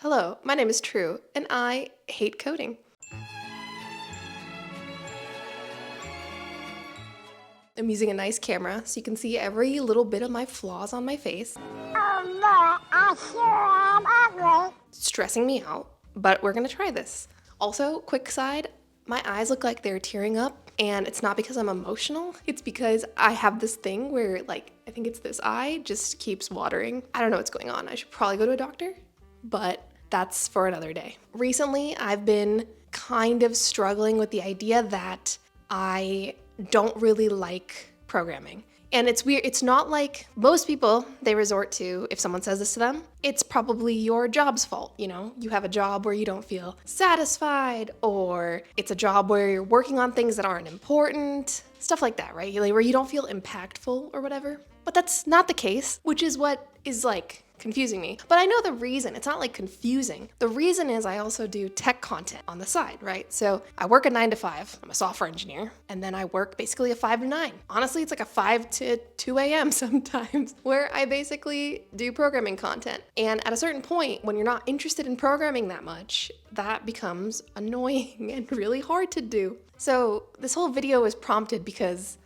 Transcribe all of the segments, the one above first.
Hello, my name is True, and I hate coding. I'm using a nice camera so you can see every little bit of my flaws on my face. Oh no, I sure am ugly. It's stressing me out, but we're gonna try this. Also, quick side, my eyes look like they're tearing up, and it's not because I'm emotional, it's because I have this thing where, I think it's this eye just keeps watering. I don't know what's going on. I should probably go to a doctor, but that's for another day. Recently, I've been kind of struggling with the idea that I don't really like programming. And it's weird. It's not like most people they resort to if someone says this to them. It's probably your job's fault. You have a job where you don't feel satisfied, or it's a job where you're working on things that aren't important, stuff like that, right? Where you don't feel impactful or whatever. But that's not the case, which is what is confusing me. But I know the reason. It's not confusing. The reason is I also do tech content on the side, right? So I work a 9 to 5. I'm a software engineer. And then I work basically a 5 to 9. Honestly, it's like a 5 to 2 a.m. sometimes where I basically do programming content. And at a certain point, when you're not interested in programming that much, that becomes annoying and really hard to do. So this whole video was prompted because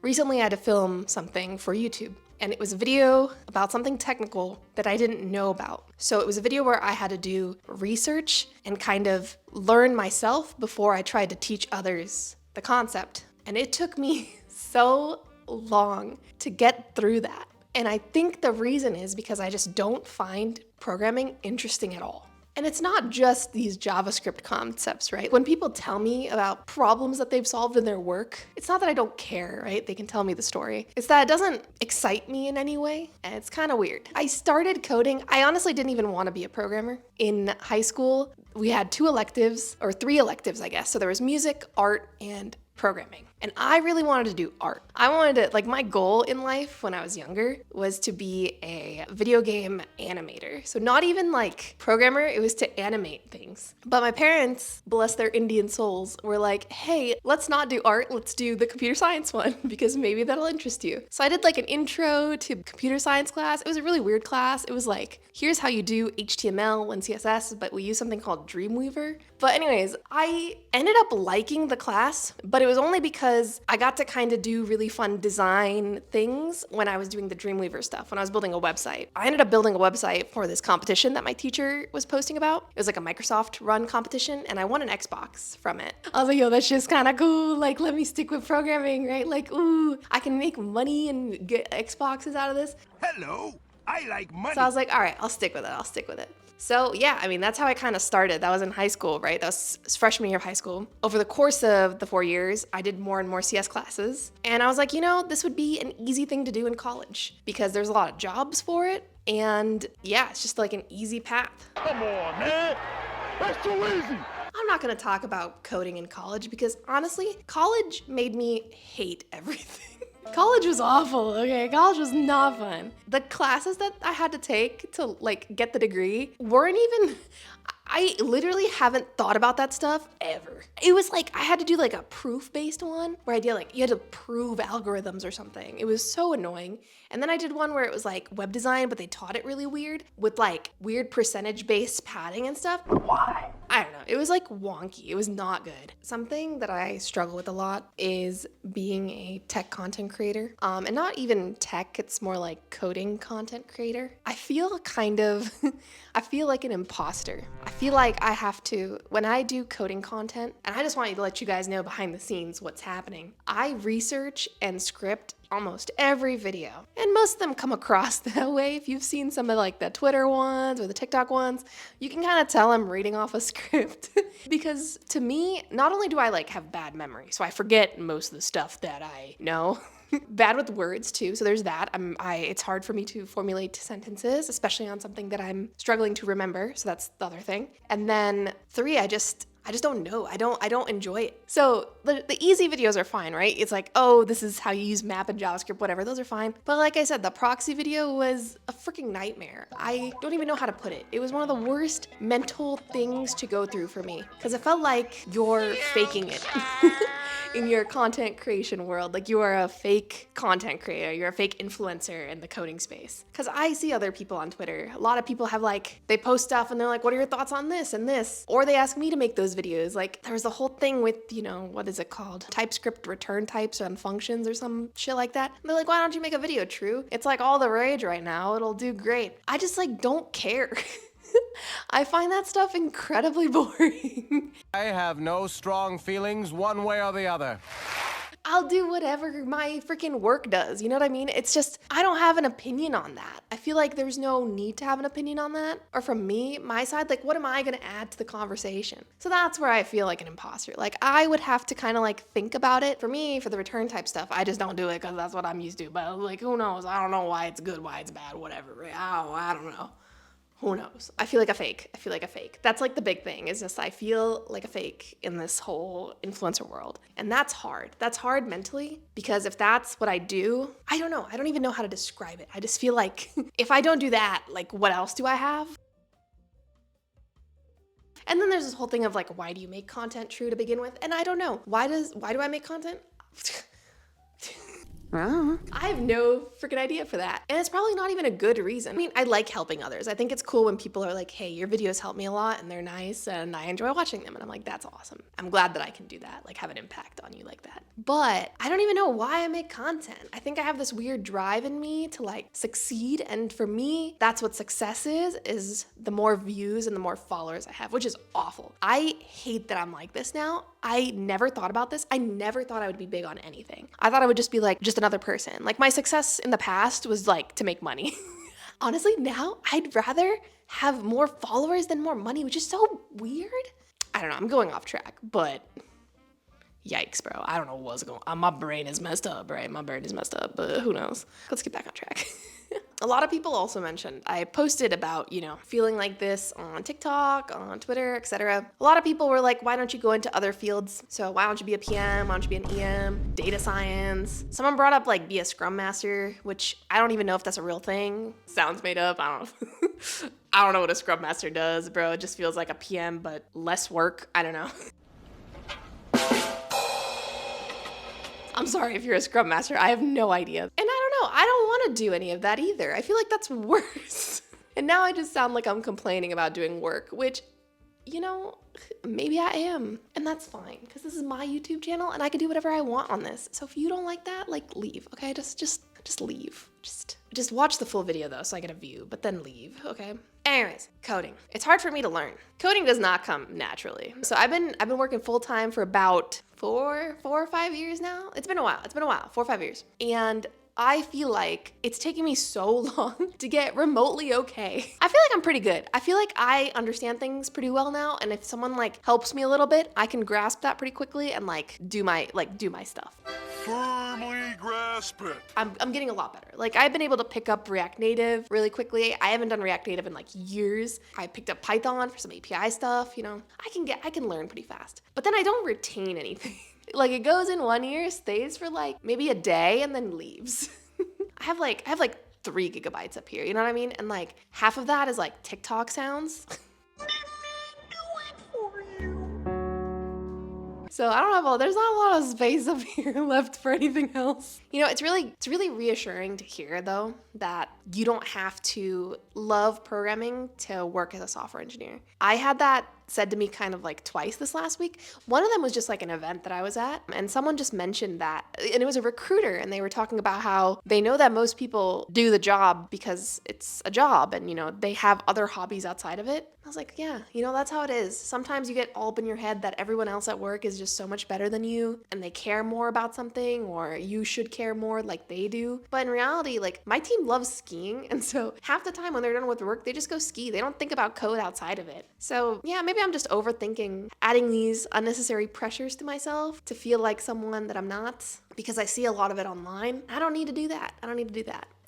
recently I had to film something for YouTube. And it was a video about something technical that I didn't know about. So it was a video where I had to do research and kind of learn myself before I tried to teach others the concept. And it took me so long to get through that. And I think the reason is because I just don't find programming interesting at all. And it's not just these JavaScript concepts, right? When people tell me about problems that they've solved in their work, it's not that I don't care, right? They can tell me the story. It's that it doesn't excite me in any way, and it's kind of weird. I started coding. I honestly didn't even want to be a programmer. In high school, we had 2 electives, or 3 electives, I guess. So there was music, art, and programming. And I really wanted to do art. I wanted to, my goal in life when I was younger was to be a video game animator. So not even programmer, it was to animate things. But my parents, bless their Indian souls, were like, hey, let's not do art, let's do the computer science one because maybe that'll interest you. So I did an intro to computer science class. It was a really weird class. It was here's how you do HTML and CSS, but we use something called Dreamweaver. But anyways, I ended up liking the class, but it was only because I got to kind of do really fun design things when I was doing the Dreamweaver stuff, when I was building a website. I ended up building a website for this competition that my teacher was posting about. It was a Microsoft run competition, and I won an Xbox from it. I was like, yo, that's just kind of cool. Let me stick with programming, right? Ooh, I can make money and get Xboxes out of this. Hello, I like money. So I was like, all right, I'll stick with it. So yeah, that's how I kind of started. That was in high school, right? That was freshman year of high school. Over the course of the 4 years, I did more and more CS classes. And I was like, this would be an easy thing to do in college because there's a lot of jobs for it. And yeah, it's just an easy path. Come on, man. That's too easy. I'm not gonna talk about coding in college because honestly, college made me hate everything. College was awful, okay? College was not fun. The classes that I had to take to get the degree weren't even, I literally haven't thought about that stuff ever. It was I had to do a proof-based one where I did you had to prove algorithms or something. It was so annoying. And then I did one where it was web design, but they taught it really weird with weird percentage-based padding and stuff. Why? I don't know. It was wonky. It was not good. Something that I struggle with a lot is being a tech content creator. And not even tech, it's more coding content creator. I feel I feel like an imposter. I feel like I have to, when I do coding content, and I just want to let you guys know behind the scenes what's happening. I research and script almost every video. And most of them come across that way. If you've seen some of the Twitter ones or the TikTok ones, you can kind of tell I'm reading off a script. Because to me, not only do I have bad memory, so I forget most of the stuff that I know. Bad with words too, so there's that. It's hard for me to formulate sentences, especially on something that I'm struggling to remember, so that's the other thing. And then 3, I just don't know. I don't enjoy it. So the easy videos are fine, right? It's oh, this is how you use map and JavaScript, whatever. Those are fine. But like I said, the proxy video was a freaking nightmare. I don't even know how to put it. It was one of the worst mental things to go through for me because it felt like you're faking it. in your content creation world. Like, you are a fake content creator. You're a fake influencer in the coding space. Because I see other people on Twitter. A lot of people have like, they post stuff and they're like, what are your thoughts on this and this? Or they ask me to make those videos. Like, there was a whole thing with, you know, what is it called? TypeScript return types and functions or some shit like that. And they're like, why don't you make a video, True? It's like all the rage right now. It'll do great. I just like don't care. I find that stuff incredibly boring. I have no strong feelings one way or the other. I'll do whatever my freaking work does. You know what I mean? It's just, I don't have an opinion on that. I feel like there's no need to have an opinion on that. Or from me, my side, like, what am I going to add to the conversation? So that's where I feel like an imposter. Like, I would have to kind of like think about it. For me, for the return type stuff, I just don't do it because that's what I'm used to. But like, who knows? I don't know why it's good, why it's bad, whatever. Right? I don't know. Who knows? I feel like a fake. I feel like a fake. That's like the big thing, is just I feel like a fake in this whole influencer world. And that's hard. That's hard mentally, because if that's what I do, I don't know. I don't even know how to describe it. I just feel like if I don't do that, like, what else do I have? And then there's this whole thing of like, why do you make content, True, to begin with? And I don't know. Why do I make content? I have no freaking idea for that. And it's probably not even a good reason. I mean, I like helping others. I think it's cool when people are like, hey, your videos help me a lot and they're nice and I enjoy watching them. And I'm like, that's awesome. I'm glad that I can do that, like have an impact on you like that. But I don't even know why I make content. I think I have this weird drive in me to like succeed. And for me, that's what success is the more views and the more followers I have, which is awful. I hate that I'm like this now. I never thought about this. I never thought I would be big on anything. I thought I would just be like just another person. Like, my success in the past was like to make money. Honestly, now I'd rather have more followers than more money, which is so weird. I don't know, I'm going off track, but yikes, bro. I don't know what's going on. My brain is messed up, right? My brain is messed up, but who knows? Let's get back on track. A lot of people also mentioned, I posted about, you know, feeling like this on TikTok, on Twitter, etc. A lot of people were like, why don't you go into other fields? So why don't you be a PM? Why don't you be an EM? Data science? Someone brought up like be a Scrum Master, which I don't even know if that's a real thing. Sounds made up. I don't know. I don't know what a Scrum Master does, bro. It just feels like a PM, but less work. I don't know. I'm sorry if you're a Scrum Master. I have no idea. And I don't know. I don't want to do any of that either. I feel like that's worse. And now I just sound like I'm complaining about doing work, which, you know, maybe I am. And that's fine, because this is my YouTube channel and I can do whatever I want on this. So if you don't like that, like, leave, okay? Just leave. Just watch the full video though, so I get a view, but then leave, okay? Anyways, coding. It's hard for me to learn. Coding does not come naturally. So I've been working full time for about four or 5 years now. It's been a while. 4 or 5 years. And I feel like it's taking me so long to get remotely okay. I feel like I'm pretty good. I feel like I understand things pretty well now, and if someone like helps me a little bit, I can grasp that pretty quickly and like do my stuff. Firmly grasp it. I'm getting a lot better. Like, I've been able to pick up React Native really quickly. I haven't done React Native in like years. I picked up Python for some API stuff, you know. I can learn pretty fast. But then I don't retain anything. Like, it goes in 1 year, stays for like maybe a day, and then leaves. I have like 3 gigabytes up here, you know what I mean? And like half of that is like TikTok sounds. So I don't have there's not a lot of space up here left for anything else. You know, it's really reassuring to hear though that you don't have to love programming to work as a software engineer. I had that said to me kind of like twice this last week. One of them was just like an event that I was at, and someone just mentioned that, and it was a recruiter, and they were talking about how they know that most people do the job because it's a job, and you know, they have other hobbies outside of it. I was like, yeah, you know, that's how it is. Sometimes you get all up in your head that everyone else at work is just so much better than you, and they care more about something, or you should care more like they do. But in reality, like, my team loves skiing, and so half the time when they're done with work, they just go ski. They don't think about code outside of it. So yeah, maybe I'm just overthinking adding these unnecessary pressures to myself to feel like someone that I'm not, because I see a lot of it online. I don't need to do that.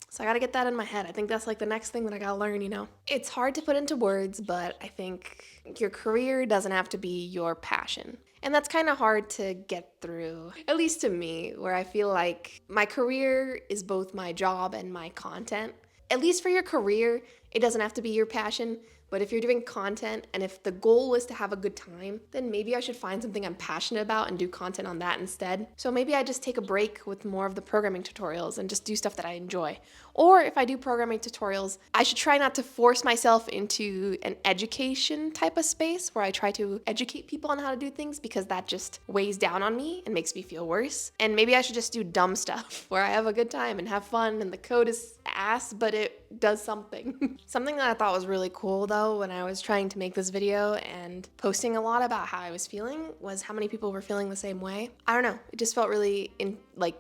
So I gotta get that in my head. I think that's like the next thing that I gotta learn, you know? It's hard to put into words, but I think your career doesn't have to be your passion. And that's kind of hard to get through, at least to me, where I feel like my career is both my job and my content. At least for your career, it doesn't have to be your passion. But if you're doing content and if the goal was to have a good time, then maybe I should find something I'm passionate about and do content on that instead. So maybe I just take a break with more of the programming tutorials and just do stuff that I enjoy. Or if I do programming tutorials, I should try not to force myself into an education type of space where I try to educate people on how to do things, because that just weighs down on me and makes me feel worse. And maybe I should just do dumb stuff where I have a good time and have fun and the code is ass, but it does something. Something that I thought was really cool though when I was trying to make this video and posting a lot about how I was feeling was how many people were feeling the same way. I don't know, it just felt really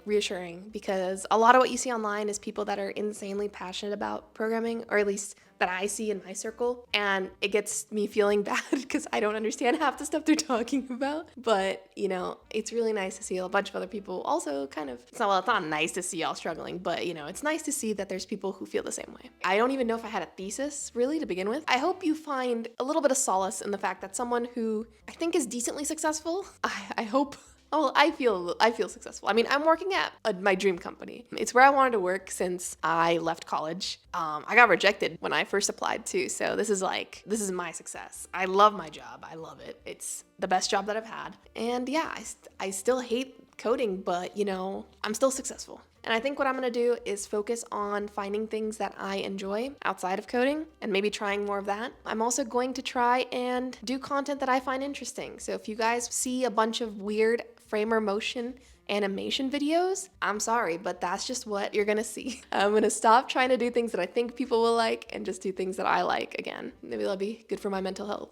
reassuring, because a lot of what you see online is people that are insanely passionate about programming, or at least that I see in my circle, and it gets me feeling bad because I don't understand half the stuff they're talking about. But you know, it's really nice to see a bunch of other people also kind of, it's not nice to see y'all struggling, but you know, it's nice to see that there's people who feel the same way. I don't even know if I had a thesis really to begin with. I hope you find a little bit of solace in the fact that someone who I think is decently successful, I hope. Oh, I feel successful. I mean, I'm working at my dream company. It's where I wanted to work since I left college. I got rejected when I first applied too, so this is my success. I love my job. I love it. It's the best job that I've had. And yeah, I still hate coding, but you know, I'm still successful. And I think what I'm gonna do is focus on finding things that I enjoy outside of coding and maybe trying more of that. I'm also going to try and do content that I find interesting. So if you guys see a bunch of weird Framer motion animation videos, I'm sorry, but that's just what you're gonna see. I'm gonna stop trying to do things that I think people will like and just do things that I like again. Maybe that'll be good for my mental health.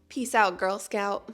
Peace out, Girl Scout.